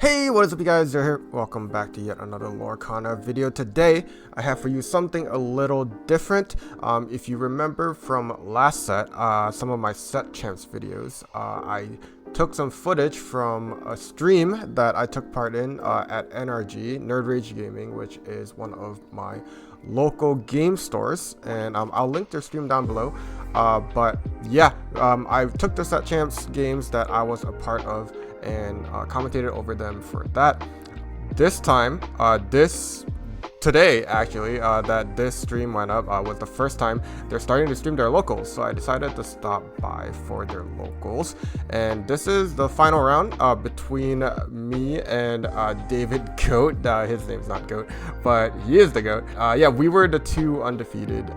Hey, what is up you guys, Zero here. Welcome back to yet another Lorcana video. Today, I have for you something a little different. If you remember from last set, some of my set champs videos, I took some footage from a stream that I took part in at NRG, Nerd Rage Gaming, which is one of my local game stores, and I'll link their stream down below. But yeah, I took the set champs games that I was a part of and commentated over them for that. This time, today actually, that this stream went up was the first time they're starting to stream their locals, so I decided to stop by for their locals. And this is the final round between me and David Goat. His name's not Goat, but he is the Goat. Yeah, we were the two undefeated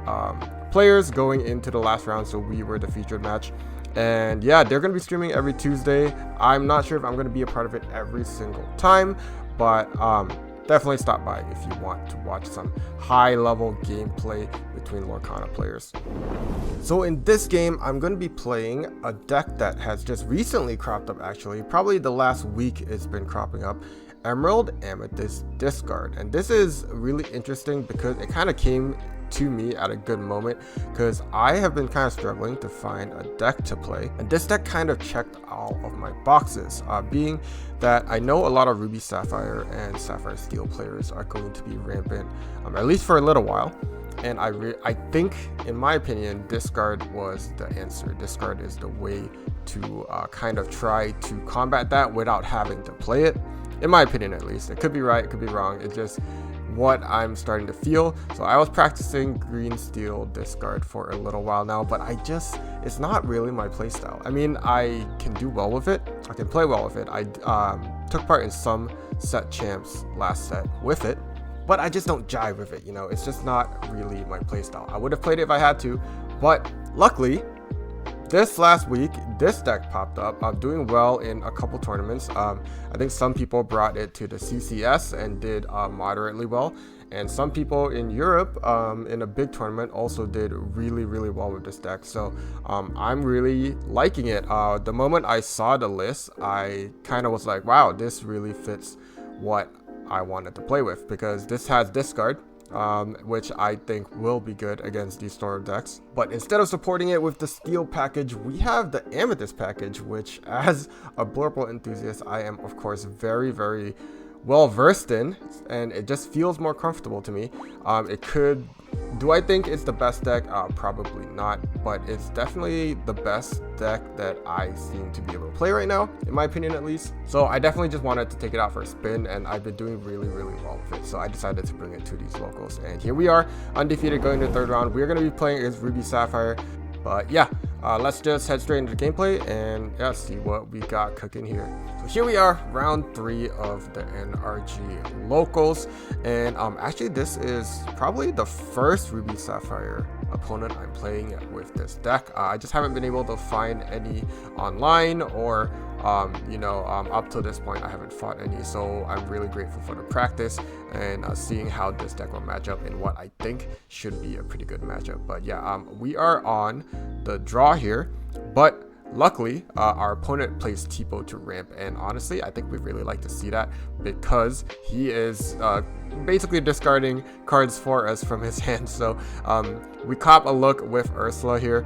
players going into the last round, so we were the featured match. And yeah, they're going to be streaming every Tuesday. I'm not sure if I'm going to be a part of it every single time, but definitely stop by if you want to watch some high level gameplay between Lorcana players. So in this game, I'm going to be playing a deck that has just recently cropped up, actually. Probably the last week it's been cropping up. Emerald Amethyst Discard. And this is really interesting because it kind of came to me at a good moment, because I have been kind of struggling to find a deck to play, and this deck kind of checked all of my boxes, being that I know a lot of Ruby Sapphire and Sapphire Steel players are going to be rampant, at least for a little while. And I think, in my opinion, Discard was the answer. Discard is the way to kind of try to combat that without having to play it, in my opinion at least. It could be right, it could be wrong, it's just what I'm starting to feel. So I was practicing green steel discard for a little while now, but it's not really my playstyle. I mean, I can do well with it, I can play well with it. I took part in some set champs last set with it, but I just don't jive with it, you know. It's just not really my playstyle. I would have played it if I had to, but luckily this last week, this deck popped up. I'm doing well in a couple tournaments. I think some people brought it to the CCS and did moderately well. And some people in Europe in a big tournament also did really well with this deck. So I'm really liking it. The moment I saw the list, I kind of was like, wow, this really fits what I wanted to play with, because this has Discard, which I think will be good against these sort of decks. But instead of supporting it with the steel package, we have the Amethyst package, which, as a Blurple enthusiast, I am of course very well versed in, and it just feels more comfortable to me. Do I think it's the best deck? Probably not, but it's definitely the best deck that I seem to be able to play right now, in my opinion at least. So I definitely just wanted to take it out for a spin, and I've been doing really well with it. So I decided to bring it to these locals, and here we are, undefeated, going to the third round. We're going to be playing against Ruby Sapphire. But yeah, let's just head straight into the gameplay and yeah, see what we got cooking here. So here we are, round 3 of the NRG locals, and actually this is probably the first Ruby Sapphire opponent I'm playing with this deck. I just haven't been able to find any online, or up to this point I haven't fought any, so I'm really grateful for the practice and seeing how this deck will match up in what I think should be a pretty good matchup. But yeah, we are on the draw here, but luckily our opponent plays Tipo to ramp, and honestly I think we really like to see that, because he is basically discarding cards for us from his hand. So we cop a look with Ursula here.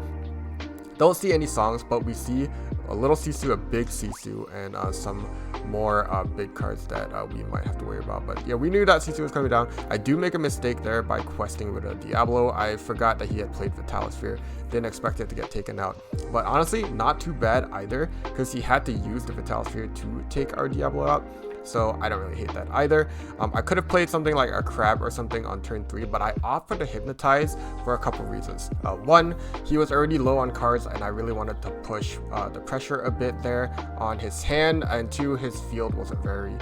Don't see any songs, but we see a little Sisu, a big Sisu, and some more big cards that we might have to worry about. But yeah, we knew that Sisu was coming down. I do make a mistake there by questing with a Diablo. I forgot that he had played Vitalisphere. Didn't expect it to get taken out. But honestly, not too bad either, because he had to use the Vitalisphere to take our Diablo out. So I don't really hate that either. I could have played something like a Crab or something on turn 3, but I opted to Hypnotize for a couple reasons. One, he was already low on cards, and I really wanted to push the pressure a bit there on his hand, and 2, his field wasn't very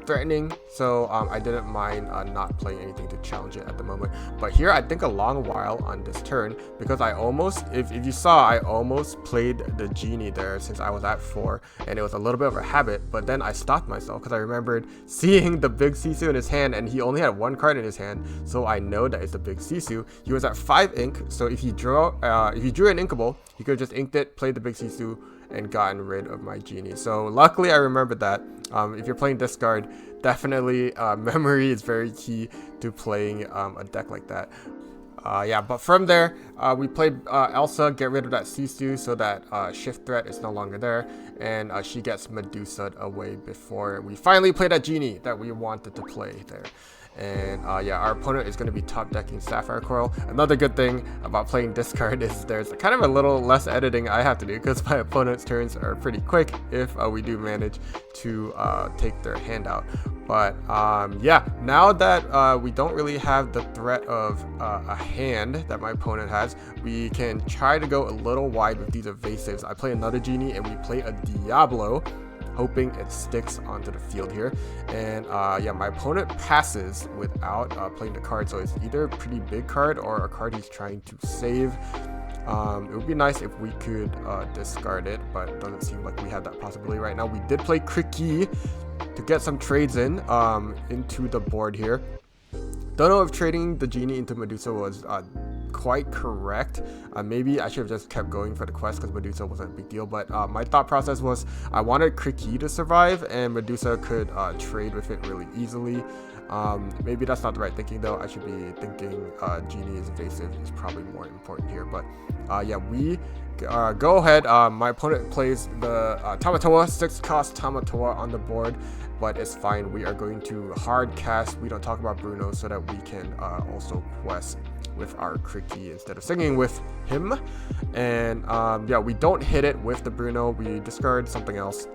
threatening, so I didn't mind not playing anything to challenge it at the moment. But here I think a long while on this turn, because I almost, if you saw, I almost played the Genie there since I was at 4, and it was a little bit of a habit, but then I stopped myself because I remembered seeing the big Sisu in his hand, and he only had 1 card in his hand, so I know that it's the big Sisu. He was at 5 ink, so if he drew an Inkable, he could have just inked it, played the big Sisu, and gotten rid of my genie. So luckily I remembered that. If you're playing discard, definitely memory is very key to playing a deck like that. Yeah, but from there, we played Elsa, get rid of that Sisu so that shift threat is no longer there, and she gets Medusa away before we finally play that genie that we wanted to play there. And yeah, our opponent is going to be top decking Sapphire Coil. Another good thing about playing discard is there's kind of a little less editing I have to do because my opponent's turns are pretty quick if we do manage to take their hand out. But yeah, now that we don't really have the threat of a hand that my opponent has, we can try to go a little wide with these evasives. I play another genie and we play a Diablo, hoping it sticks onto the field here. And yeah, my opponent passes without playing the card, so it's either a pretty big card or a card he's trying to save. It would be nice if we could discard it, but it doesn't seem like we have that possibility right now. We did play Kriki to get some trades into the board here. Don't know if trading the genie into Medusa was quite correct. Maybe I should have just kept going for the quest because Medusa wasn't a big deal, but my thought process was I wanted Kriki to survive and Medusa could trade with it really easily. Maybe that's not the right thinking though. I should be thinking genie is evasive is probably more important here, but yeah, we go ahead. My opponent plays the Tamatoa, 6-cost Tamatoa on the board, but it's fine. We are going to hard cast We Don't Talk About Bruno so that we can also quest with our Kriki instead of singing with him. And yeah, we don't hit it with the Bruno, we discard something else.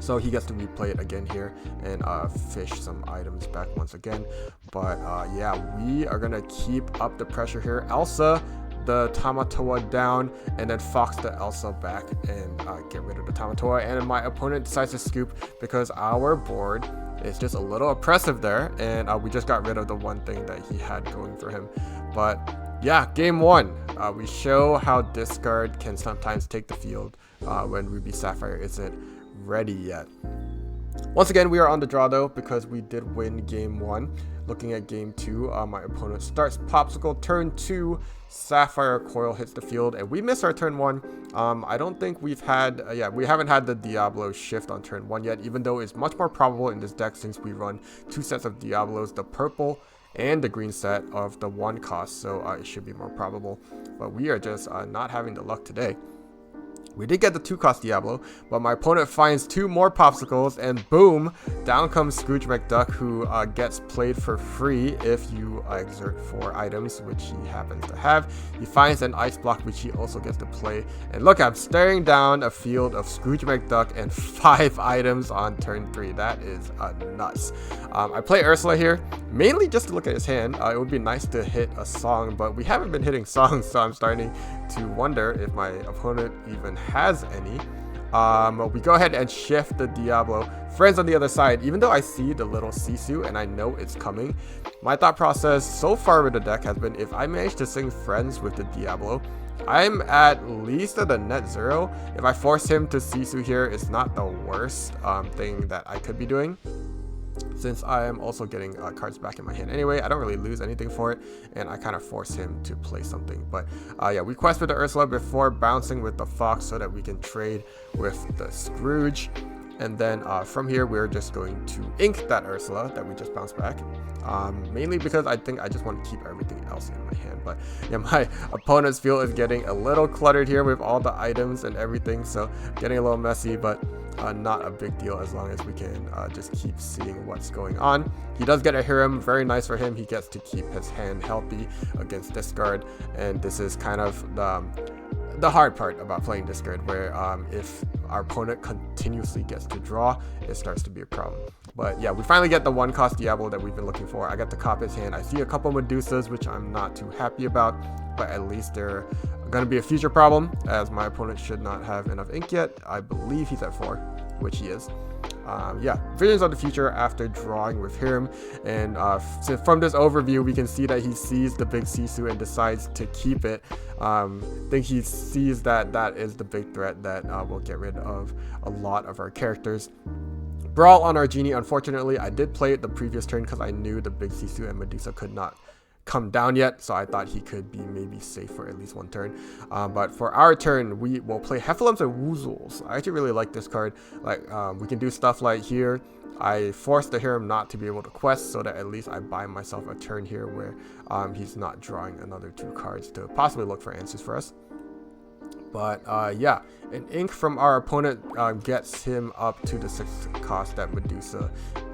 So he gets to replay it again here and fish some items back once again. But yeah, we are gonna keep up the pressure here. Elsa the Tamatoa down, and then Fox the Elsa back and get rid of the Tamatoa. And my opponent decides to scoop because our board is just a little oppressive there, and we just got rid of the one thing that he had going for him. But yeah, game one, we show how discard can sometimes take the field when Ruby Sapphire isn't ready yet. Once again, we are on the draw though because we did win game one. Looking at game two, my opponent starts Popsicle. Turn two, Sapphire Coil hits the field, and we miss our turn one. I don't think we've had, we haven't had the Diablo shift on turn one yet, even though it's much more probable in this deck since we run two sets of Diablos, the purple and the green set of the 1 cost, so it should be more probable. But we are just not having the luck today. We did get the 2-cost Diablo, but my opponent finds 2 more Popsicles, and boom, down comes Scrooge McDuck, who gets played for free if you exert 4 items, which he happens to have. He finds an Ice Block, which he also gets to play. And look, I'm staring down a field of Scrooge McDuck and 5 items on turn 3. That is nuts. I play Ursula here, mainly just to look at his hand. It would be nice to hit a song, but we haven't been hitting songs, so I'm starting to wonder if my opponent even has any. We go ahead and shift the Diablo. Friends on the other side, even though I see the little Sisu and I know it's coming, my thought process so far with the deck has been if I manage to sing Friends with the Diablo, I'm at least at a net 0. If I force him to Sisu here, it's not the worst thing that I could be doing, since I am also getting cards back in my hand anyway. I don't really lose anything for it, and I kind of force him to play something. But yeah, we quest with the Ursula before bouncing with the Fox so that we can trade with the Scrooge. And then from here, we're just going to ink that Ursula that we just bounced back. Mainly because I think I just want to keep everything else in my hand. But yeah, my opponent's field is getting a little cluttered here with all the items and everything. So getting a little messy, but not a big deal as long as we can just keep seeing what's going on. He does get a Hiram, very nice for him. He gets to keep his hand healthy against discard. And this is kind of the hard part about playing discard, where if our opponent continuously gets to draw, it starts to be a problem. But yeah, we finally get the 1-cost Diablo that we've been looking for. I got to cop his hand. I see a couple Medusas, which I'm not too happy about, but at least they're going to be a future problem, as my opponent should not have enough ink yet. I believe he's at 4, which he is. Yeah, visions of the future after drawing with him, and so from this overview we can see that he sees the big Sisu and decides to keep it. I think he sees that that is the big threat that will get rid of a lot of our characters. Brawl on our genie. Unfortunately, I did play it the previous turn because I knew the big Sisu and Medusa could not come down yet, so I thought he could be maybe safe for at least one turn. But for our turn, we will play Heffalumps and Woozles. I actually really like this card. Like, we can do stuff like here. I forced the Hiram not to be able to quest, so that at least I buy myself a turn here where he's not drawing another 2 cards to possibly look for answers for us. But yeah, an ink from our opponent gets him up to the 6th cost that Medusa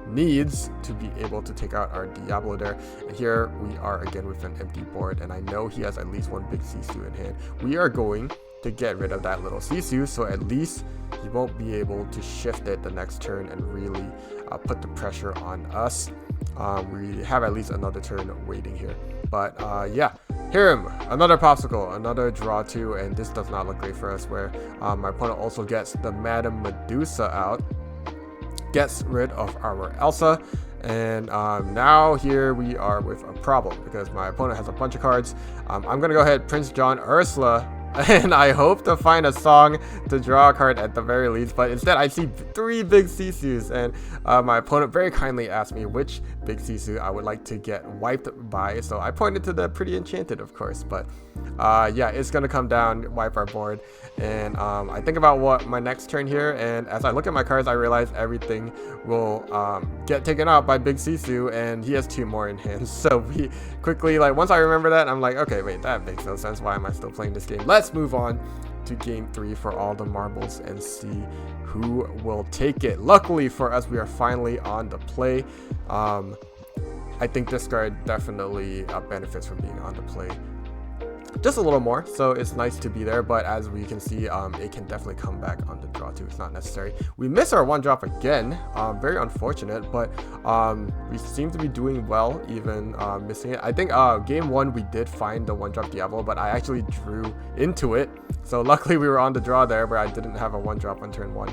needs to be able to take out our Diablo there. And here we are again with an empty board, and I know he has at least one big Sisu in hand. We are going to get rid of that little Sisu, so at least he won't be able to shift it the next turn and really put the pressure on us. We have at least another turn waiting here. But yeah, Hiram, another Popsicle, another draw 2, and this does not look great for us, where my opponent also gets the Madam Medusa out, gets rid of our Elsa, and now here we are with a problem because my opponent has a bunch of cards. I'm gonna go ahead, Prince John Ursula, and I hope to find a song to draw a card at the very least, but instead I see 3 big Sisus, and my opponent very kindly asked me which big Sisu I would like to get wiped by, so I pointed to the Pretty Enchanted, of course. But yeah, it's gonna come down, wipe our board, and I think about what my next turn here, and as I look at my cards, I realize everything will get taken out by big Sisu, and he has 2 more in hand. So we quickly, like, once I remember that, I'm like, okay, wait, that makes no sense. Why am I still playing this game? Let's move on to game 3 for all the marbles and see who will take it. Luckily for us, we are finally on the play. I think this card definitely benefits from being on the play just a little more, so it's nice to be there. But as we can see, it can definitely come back on the draw too. It's not necessary. We miss our 1 drop again, very unfortunate, but we seem to be doing well even missing it. I think game 1 we did find the 1 drop Diablo, but I actually drew into it, so luckily we were on the draw there where I didn't have a 1 drop on turn 1.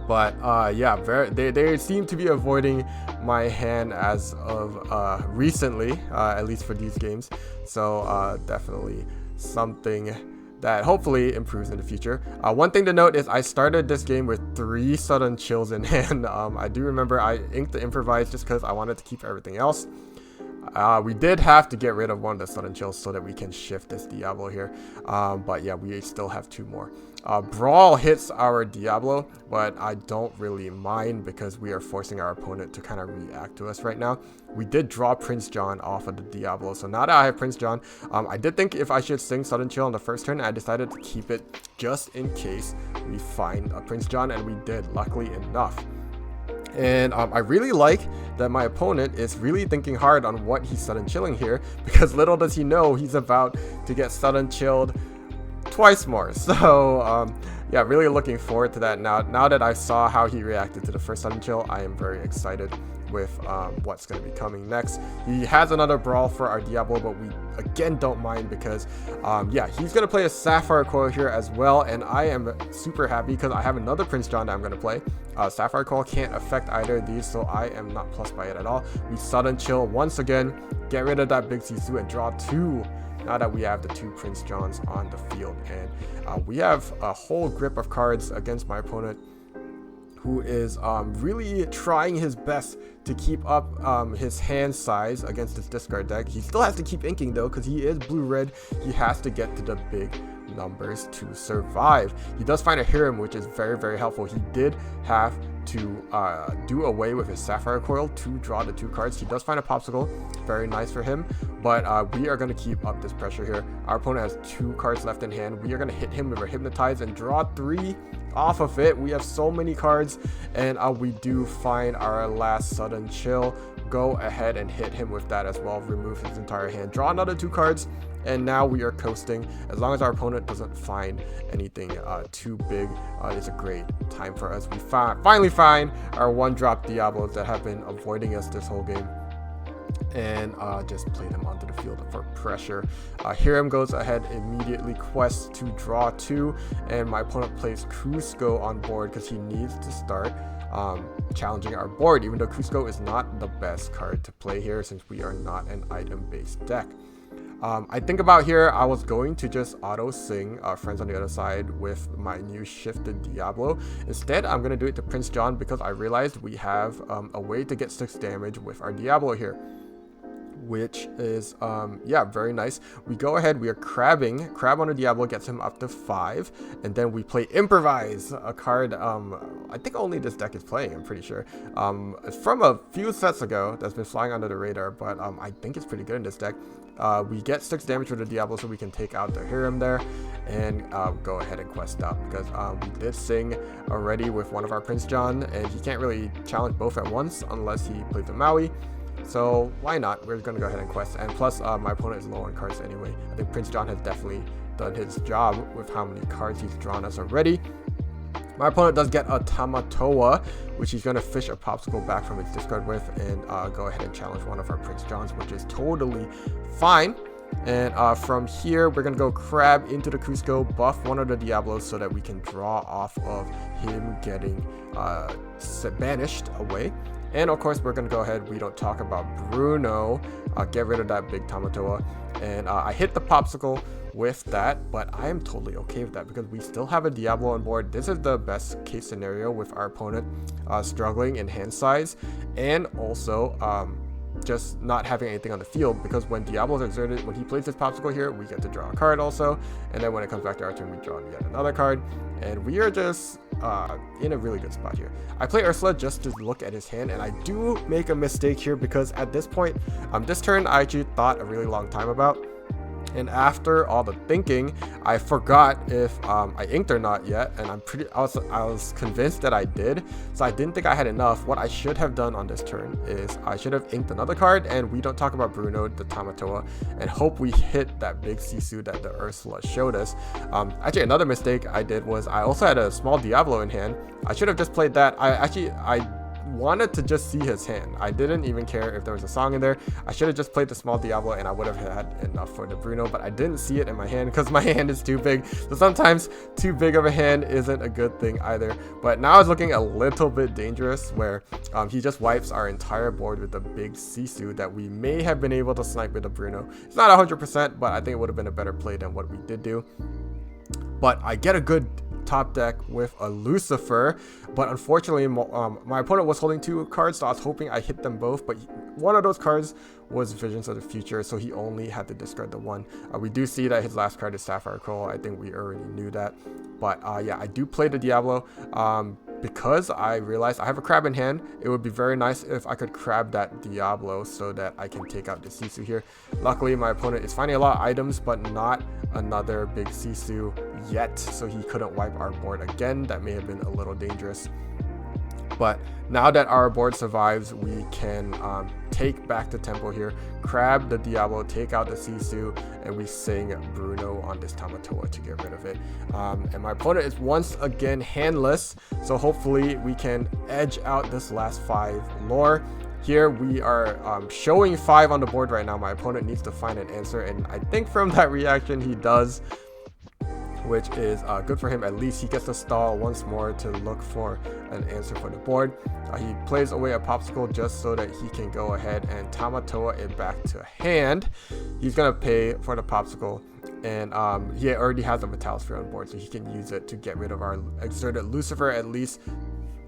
But yeah, they seem to be avoiding my hand as of recently, at least for these games. So definitely something that hopefully improves in the future. One thing to note is I started this game with 3 sudden chills in hand. I do remember I inked the improvise just because I wanted to keep everything else. We did have to get rid of 1 of the sudden chills so that we can shift this Diablo here. But yeah, we still have 2 more. Brawl hits our Diablo, but I don't really mind because we are forcing our opponent to kind of react to us right now. We did draw Prince John off of the Diablo, so now that I have Prince John, I did think if I should sing Sudden Chill on the first turn, I decided to keep it just in case we find a Prince John, and we did, luckily enough. And I really like that my opponent is really thinking hard on what he's sudden chilling here, because little does he know he's about to get sudden chilled twice more. So yeah, really looking forward to that. Now that I saw how he reacted to the first sudden chill, I am very excited with what's going to be coming next. He has another brawl for our Diablo, but we again don't mind because yeah, he's going to play a Sapphire Coil here as well, and I am super happy because I have another Prince John that I'm going to play. Sapphire Coil can't affect either of these, so I am not plus by it at all. We sudden chill once again, get rid of that big Sisu, and draw 2 now that we have the 2 Prince Johns on the field. And we have a whole grip of cards against my opponent, who is really trying his best to keep up his hand size against his discard deck. He still has to keep inking though, because he is blue-red. He has to get to the big numbers to survive. He does find a Hiram, which is very, very helpful. He did have to do away with his Sapphire Coil to draw the 2 cards. He does find a Popsicle, very nice for him, but we are going to keep up this pressure here. Our opponent has 2 cards left in hand. We are going to hit him with a Hypnotize and draw 3 off of it. We have so many cards, and we do find our last sudden chill. Go ahead and hit him with that as well. Remove his entire hand, draw another 2 cards, and now we are coasting. As long as our opponent doesn't find anything too big, it's a great time for us. We finally find our 1-drop Diablos that have been avoiding us this whole game, and just play them onto the field for pressure. Hiram goes ahead, immediately quests to draw 2, and my opponent plays Cusco on board because he needs to start challenging our board, even though Cusco is not the best card to play here since we are not an item-based deck. I think about here, I was going to just auto-sing Friends on the Other Side with my new shifted Diablo. Instead, I'm going to do it to Prince John because I realized we have a way to get 6 damage with our Diablo here. which is yeah, very nice. We go ahead, we are crabbing. Crab on a Diablo gets him up to 5, and then we play Improvise, a card I think only this deck is playing, I'm pretty sure. It's from a few sets ago that's been flying under the radar, but I think it's pretty good in this deck. We get 6 damage with the Diablo, so we can take out the Hiram there and go ahead and quest out, because we did sing already with one of our Prince John, and he can't really challenge both at once unless he plays the Maui. So why not? We're going to go ahead and quest. And plus, my opponent is low on cards anyway. I think Prince John has definitely done his job with how many cards he's drawn us already. My opponent does get a Tamatoa, which he's going to fish a Popsicle back from its discard with and go ahead and challenge one of our Prince Johns, which is totally fine. And from here, we're going to go Crab into the Cusco, buff one of the Diablos so that we can draw off of him getting banished away. And of course, we're going to go ahead, we don't talk about Bruno, get rid of that big Tamatoa. And I hit the Popsicle with that, but I am totally okay with that because we still have a Diablo on board. This is the best case scenario with our opponent struggling in hand size, and also just not having anything on the field, because when Diablo's exerted, when he plays his Popsicle here, we get to draw a card also, and then when it comes back to our turn, we draw yet another card, and we are just in a really good spot here. I play Ursula just to look at his hand, and I do make a mistake here because at this point, this turn I actually thought a really long time about. And after all the thinking, I forgot if I inked or not yet, and I was convinced that I did, so I didn't think I had enough. What I should have done on this turn is I should have inked another card, and we don't talk about Bruno, the Tamatoa, and hope we hit that big Sisu that the Ursula showed us. Actually, another mistake I did was I also had a small Diablo in hand. I should have just played that. I wanted to just see his hand. I didn't even care if there was a song in there. I should have just played the small Diablo and I would have had enough for the Bruno, but I didn't see it in my hand because my hand is too big. So sometimes too big of a hand isn't a good thing either. But now it's looking a little bit dangerous where he just wipes our entire board with the big Sisu that we may have been able to snipe with the Bruno. It's not 100%, but I think it would have been a better play than what we did do. But I get a good top deck with a Lucifer, but unfortunately my opponent was holding 2 cards, so I was hoping I hit them both, but one of those cards was Visions of the Future, so he only had to discard the one. We do see that his last card is Sapphire Coal. I think we already knew that, but yeah, I do play the Diablo because I realized I have a crab in hand. It would be very nice if I could crab that Diablo so that I can take out the Sisu here. Luckily, my opponent is finding a lot of items, but not another big Sisu yet, so he couldn't wipe our board again. That may have been a little dangerous. But now that our board survives, we can take back the tempo here, crab the Diablo, take out the Sisu, and we sing Bruno on this Tamatoa to get rid of it. And my opponent is once again handless, so hopefully we can edge out this last 5 lore. Here we are showing 5 on the board right now. My opponent needs to find an answer, and I think from that reaction he does, which is good for him. At least he gets to stall once more to look for an answer for the board. He plays away a Popsicle just so that he can go ahead and Tamatoa it back to hand. He's gonna pay for the Popsicle, and he already has a Metallosphere on board, so he can use it to get rid of our exerted Lucifer, at least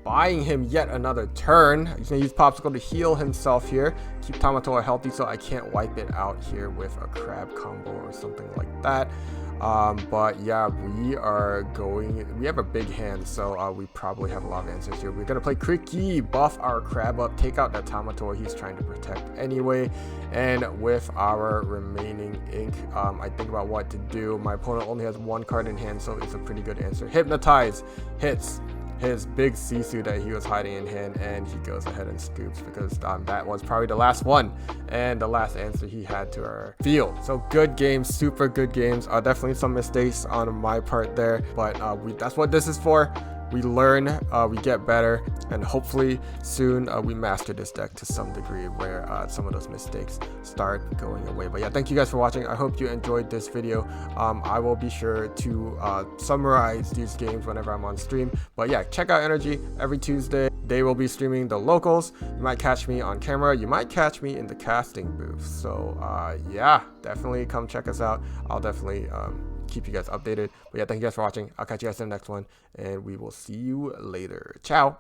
buying him yet another turn. He's gonna use Popsicle to heal himself here, keep Tamatoa healthy so I can't wipe it out here with a crab combo or something like that. But yeah, we have a big hand, so we probably have a lot of answers here. We're gonna play Cricky, buff our crab up, take out that Tamatoa he's trying to protect anyway, and with our remaining ink, I think about what to do. My opponent only has 1 card in hand, so it's a pretty good answer. Hypnotize hits his big Sisu that he was hiding in hand, and he goes ahead and scoops because that was probably the last one and the last answer he had to our field. So good games, super good games. Definitely some mistakes on my part there, but that's what this is for. We learn, we get better, and hopefully soon we master this deck to some degree where some of those mistakes start going away. But yeah, thank you guys for watching. I hope you enjoyed this video. I will be sure to summarize these games whenever I'm on stream. But yeah, check out Energy every Tuesday. They will be streaming the locals. You might catch me on camera. You might catch me in the casting booth. So yeah, definitely come check us out. I'll definitely keep you guys updated. But yeah, thank you guys for watching. I'll catch you guys in the next one, and we will see you later. Ciao.